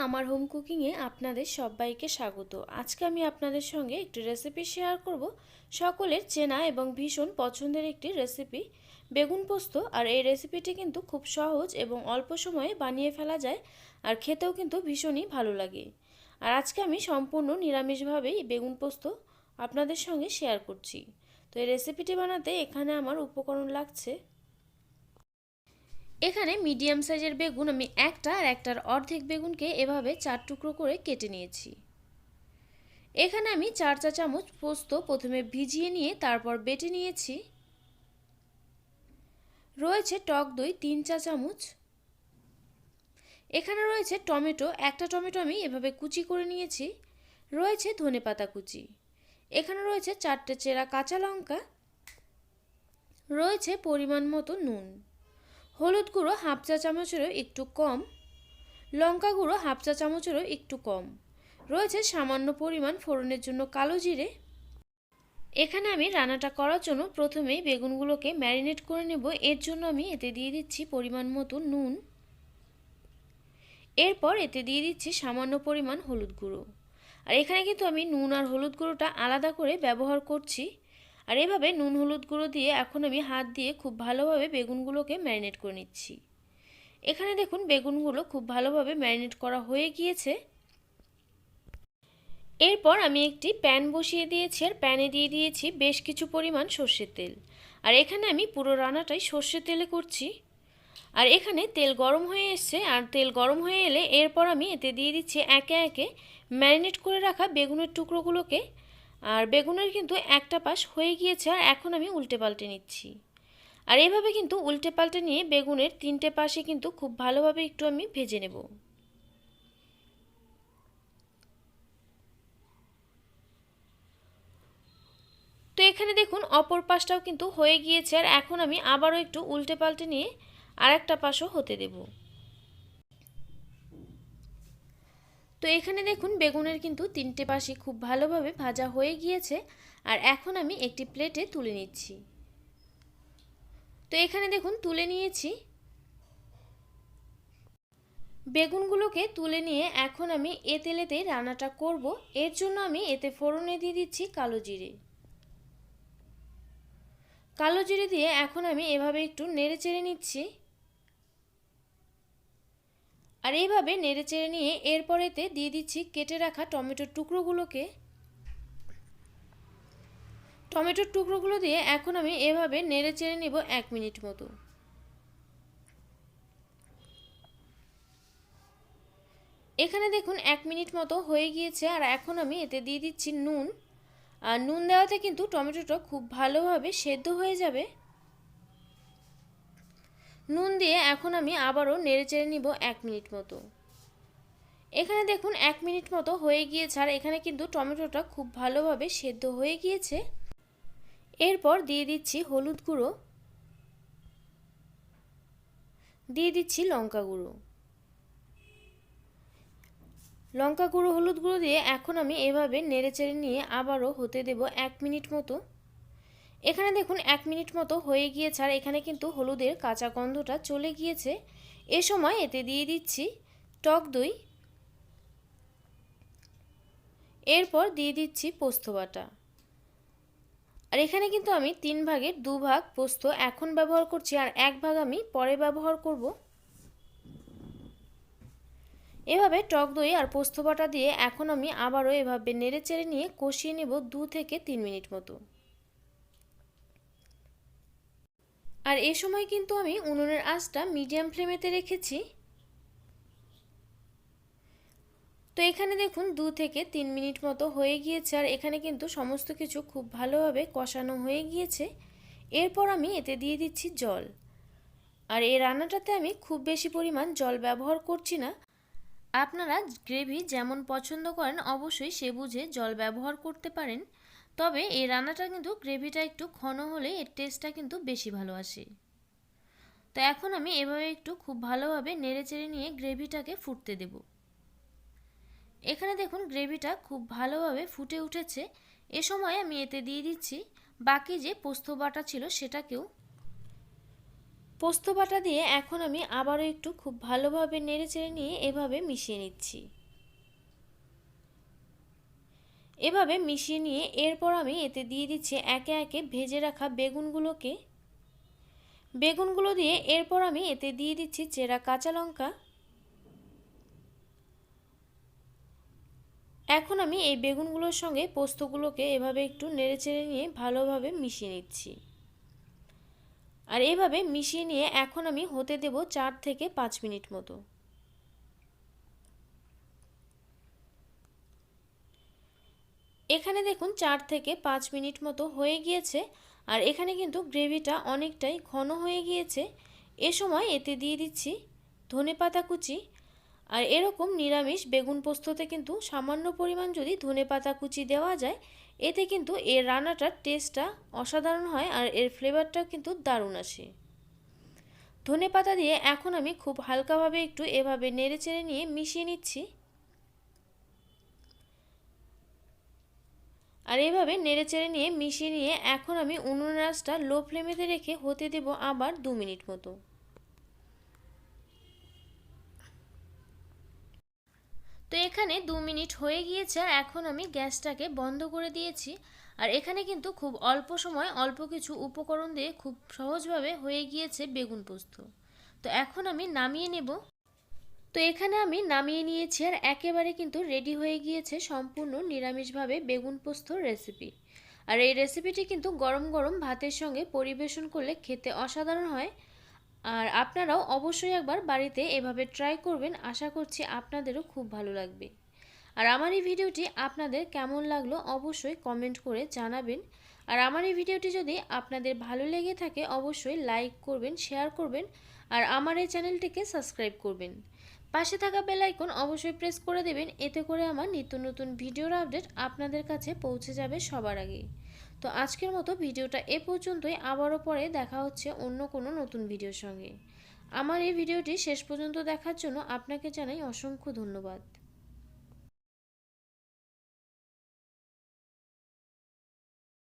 আমার হোম কুকিংয়ে আপনাদের সবাইকে স্বাগত। আজকে আমি আপনাদের সঙ্গে একটি রেসিপি শেয়ার করব, সকলের চেনা এবং ভীষণ পছন্দের একটি রেসিপি, বেগুন পোস্ত। আর এই রেসিপিটি কিন্তু খুব সহজ এবং অল্প সময়ে বানিয়ে ফেলা যায়, আর খেতেও কিন্তু ভীষণই ভালো লাগে। আর আজকে আমি সম্পূর্ণ নিরামিষভাবেই বেগুন পোস্ত আপনাদের সঙ্গে শেয়ার করছি। তো এই রেসিপিটি বানাতে এখানে আমার উপকরণ লাগছে, এখানে মিডিয়াম সাইজের বেগুন আমি একটা আর একটার অর্ধেক বেগুনকে এভাবে 4 টুকরো করে কেটে নিয়েছি। এখানে আমি 4 চা চামচ পোস্ত প্রথমে ভিজিয়ে নিয়ে তারপর বেটে নিয়েছি। রয়েছে টক দই 3 চা চামচ। এখানে রয়েছে টমেটো, একটা টমেটো আমি এভাবে কুচি করে নিয়েছি। রয়েছে ধনেপাতা কুচি। এখানে রয়েছে 4টে চেরা কাঁচা লঙ্কা। রয়েছে পরিমাণ মতো নুন। হলুদ গুঁড়ো হাফ চা চামচেরও একটু কম, লঙ্কা গুঁড়ো হাফ চা চামচেরও একটু কম। রয়েছে সামান্য পরিমাণ ফোড়নের জন্য কালো জিরে। এখানে আমি রান্নাটা করার জন্য প্রথমেই বেগুনগুলোকে ম্যারিনেট করে নেব। এর জন্য আমি এতে দিয়ে দিচ্ছি পরিমাণ মতো নুন। এরপর এতে দিয়ে দিচ্ছি সামান্য পরিমাণ হলুদ গুঁড়ো। আর এখানে কিন্তু আমি নুন আর হলুদ গুঁড়োটা আলাদা করে ব্যবহার করছি। আর এভাবে নুন হলুদ গুঁড়ো দিয়ে এখন আমি হাত দিয়ে খুব ভালোভাবে বেগুনগুলোকে ম্যারিনেট করে নিচ্ছি। এখানে দেখুন বেগুনগুলো খুব ভালোভাবে ম্যারিনেট করা হয়ে গিয়েছে। এরপর আমি একটি প্যান বসিয়ে দিয়েছি, আর প্যানে দিয়ে দিয়েছি বেশ কিছু পরিমাণ সর্ষের তেল। আর এখানে আমি পুরো রান্নাটাই সর্ষের তেলে করছি। আর এখানে তেল গরম হয়ে এসছে, আর তেল গরম হয়ে এলে এরপর আমি এতে দিয়ে দিচ্ছি একে একে ম্যারিনেট করে রাখা বেগুনের টুকরোগুলোকে। আর বেগুনের কিন্তু একটা পাশ হয়ে গিয়েছে, আর এখন আমি উল্টে পাল্টে নিচ্ছি। আর এভাবে কিন্তু উল্টে পাল্টে নিয়ে বেগুনের 3টে পাশে কিন্তু খুব ভালোভাবে একটু আমি ভেজে নেব। তো এখানে দেখুন অপর পাশটাও কিন্তু হয়ে গিয়েছে, আর এখন আমি আবারও একটু উল্টে পাল্টে নিয়ে আরেকটা পাশও হতে দেব। তো এখানে দেখুন বেগুনের কিন্তু 3টে পাশই খুব ভালোভাবে ভাজা হয়ে গিয়েছে, আর এখন আমি একটি প্লেটে তুলে নিচ্ছি। তো এখানে দেখুন তুলে নিয়েছি। বেগুনগুলোকে তুলে নিয়ে এখন আমি এ তেলেতেই রান্নাটা করব। এর জন্য আমি এতে ফোড়নে দিয়ে দিচ্ছি কালো জিরে। কালো জিরে দিয়ে এখন আমি এভাবে একটু নেড়ে চেড়ে নিচ্ছি। আর এইভাবে নেড়ে চেড়ে নিয়ে এরপরেতে দিয়ে দিচ্ছি কেটে রাখা টমেটোর টুকরোগুলোকে। টমেটোর টুকরোগুলো দিয়ে এখন আমি এভাবে নেড়ে চেড়ে নিব 1 মিনিট মতো। এখানে দেখুন 1 মিনিট মতো হয়ে গিয়েছে, আর এখন আমি এতে দিয়ে দিচ্ছি নুন। আর নুন দেওয়াতে কিন্তু টমেটোটা খুব ভালোভাবে সেদ্ধ হয়ে যাবে। নুন দিয়ে এখন আমি আবারও নেড়ে চেড়ে নিব 1 মিনিট মতো। এখানে দেখুন 1 মিনিট মতো হয়ে গিয়েছে, আর এখানে কিন্তু টমেটোটা খুব ভালোভাবে সেদ্ধ হয়ে গিয়েছে। এরপর দিয়ে দিচ্ছি হলুদ গুঁড়ো, দিয়ে দিচ্ছি লঙ্কা গুঁড়ো। লঙ্কা গুঁড়ো হলুদ গুঁড়ো দিয়ে এখন আমি এভাবে নেড়ে চেড়ে নিয়ে আবারও হতে দেব 1 মিনিট মতো। এখানে দেখুন 1 মিনিট মতো হয়ে গিয়েছে, আর এখানে কিন্তু হলুদের কাঁচা গন্ধটা চলে গিয়েছে। এ সময় এতে দিয়ে দিচ্ছি টক দই। এরপর দিয়ে দিচ্ছি পোস্ত বাটা। আর এখানে কিন্তু আমি 3 ভাগের 2 ভাগ পোস্ত এখন ব্যবহার করছি, আর 1 ভাগ আমি পরে ব্যবহার করব। এভাবে টক দই আর পোস্ত বাটা দিয়ে এখন আমি আবারও এভাবে নেড়ে চেড়ে নিয়ে কষিয়ে নেব 2 থেকে 3 মিনিট মতো। আর এই সময় কিন্তু আমি উনুনের আঁচটা মিডিয়াম ফ্লেমেতে রেখেছি। তো এখানে দেখুন 2 থেকে 3 মিনিট মতো হয়ে গিয়েছে, আর এখানে কিন্তু সমস্ত কিছু খুব ভালোভাবে কষানো হয়ে গিয়েছে। এরপর আমি এতে দিয়ে দিচ্ছি জল। আর এই রান্নাটাতে আমি খুব বেশি পরিমাণ জল ব্যবহার করছি না। আপনারা গ্রেভি যেমন পছন্দ করেন অবশ্যই সে বুঝে জল ব্যবহার করতে পারেন। তবে এই রান্নাটা কিন্তু গ্রেভিটা একটু ঘন হলে এর টেস্টটা কিন্তু বেশি ভালো আসে। তো এখন আমি এভাবে একটু খুব ভালোভাবে নেড়ে চেড়ে নিয়ে গ্রেভিটাকে ফুটতে দেব। এখানে দেখুন গ্রেভিটা খুব ভালোভাবে ফুটে উঠেছে। এ সময় আমি এতে দিয়ে দিচ্ছি বাকি যে পোস্ত বাটা ছিল সেটাকেও। পোস্ত বাটা দিয়ে এখন আমি আবারও একটু খুব ভালোভাবে নেড়েচেড়ে নিয়ে এভাবে মিশিয়ে নিচ্ছি। এভাবে মিশিয়ে নিয়ে এরপর আমি এতে দিয়ে দিচ্ছি একে একে ভেজে রাখা বেগুনগুলো দিয়ে এরপর আমি এতে দিয়ে দিচ্ছি চেরা কাঁচা লঙ্কা। এখন আমি এই বেগুনগুলোর সঙ্গে পোস্তগুলোকে এভাবে একটু নেড়েচেড়ে নিয়ে ভালোভাবে মিশিয়ে নিচ্ছি। আর এভাবে মিশিয়ে নিয়ে এখন আমি হতে দেব 4 থেকে 5 মিনিট মতো। এখানে দেখুন 4 থেকে 5 মিনিট মতো হয়ে গিয়েছে আর এখানে কিন্তু গ্রেভিটা অনেকটাই ঘন হয়ে গিয়েছে। এ সময় এতে দিয়ে দিচ্ছি ধনেপাতা কুচি। আর এরকম নিরামিষ বেগুন পোস্ততে কিন্তু সামান্য পরিমাণ যদি ধনেপাতা কুচি দেওয়া যায় এতে কিন্তু এর রান্নাটার টেস্টটা অসাধারণ হয় আর এর ফ্লেভারটাও কিন্তু দারুণ আসে। ধনেপাতা দিয়ে এখন আমি খুব হালকাভাবে একটু এভাবে নেড়েচেড়ে নিয়ে মিশিয়ে নিচ্ছি। আর এভাবে নেড়েচেড়ে নিয়ে মিশিয়ে নিয়ে এখন আমি উনুনের আঁচটা লো ফ্লেমেতে রেখে হতে দেব আবার 2 মিনিট মতো। তো এখানে 2 মিনিট হয়ে গিয়েছে আর এখন আমি গ্যাসটাকে বন্ধ করে দিয়েছি। আর এখানে কিন্তু খুব অল্প সময় অল্প কিছু উপকরণ দিয়ে খুব সহজভাবে হয়ে গিয়েছে বেগুন পোস্ত। তো এখন আমি নামিয়ে নেব। তো এখানে আমি নামিয়ে নিয়েছি আর একেবারে কিন্তু রেডি হয়ে গিয়েছে সম্পূর্ণ নিরামিষভাবে বেগুন পোস্তর রেসিপি। আর এই রেসিপিটি কিন্তু গরম গরম ভাতের সঙ্গে পরিবেশন করলে খেতে অসাধারণ হয়। আর আপনারাও অবশ্যই একবার বাড়িতে এভাবে ট্রাই করবেন, আশা করছি আপনাদেরও খুব ভালো লাগবে। আর আমার এই ভিডিওটি আপনাদের কেমন লাগলো অবশ্যই কমেন্ট করে জানাবেন। আর আমার এই ভিডিওটি যদি আপনাদের ভালো লেগে থাকে অবশ্যই লাইক করবেন, শেয়ার করবেন আর আমার এই চ্যানেলটিকে সাবস্ক্রাইব করবেন। পাশে থাকা বেল আইকন অবশ্যই প্রেস করে দেবেন, এতে করে আমার নিত্য নতুন ভিডিওর আপডেট আপনাদের কাছে পৌঁছে যাবে সবার আগে। তো আজকের মতো ভিডিওটা এ পর্যন্তই, আবারও পরে দেখা হচ্ছে অন্য কোনো নতুন ভিডিওর সঙ্গে। আমার এই ভিডিওটি শেষ পর্যন্ত দেখার জন্য আপনাকে জানাই অসংখ্য ধন্যবাদ।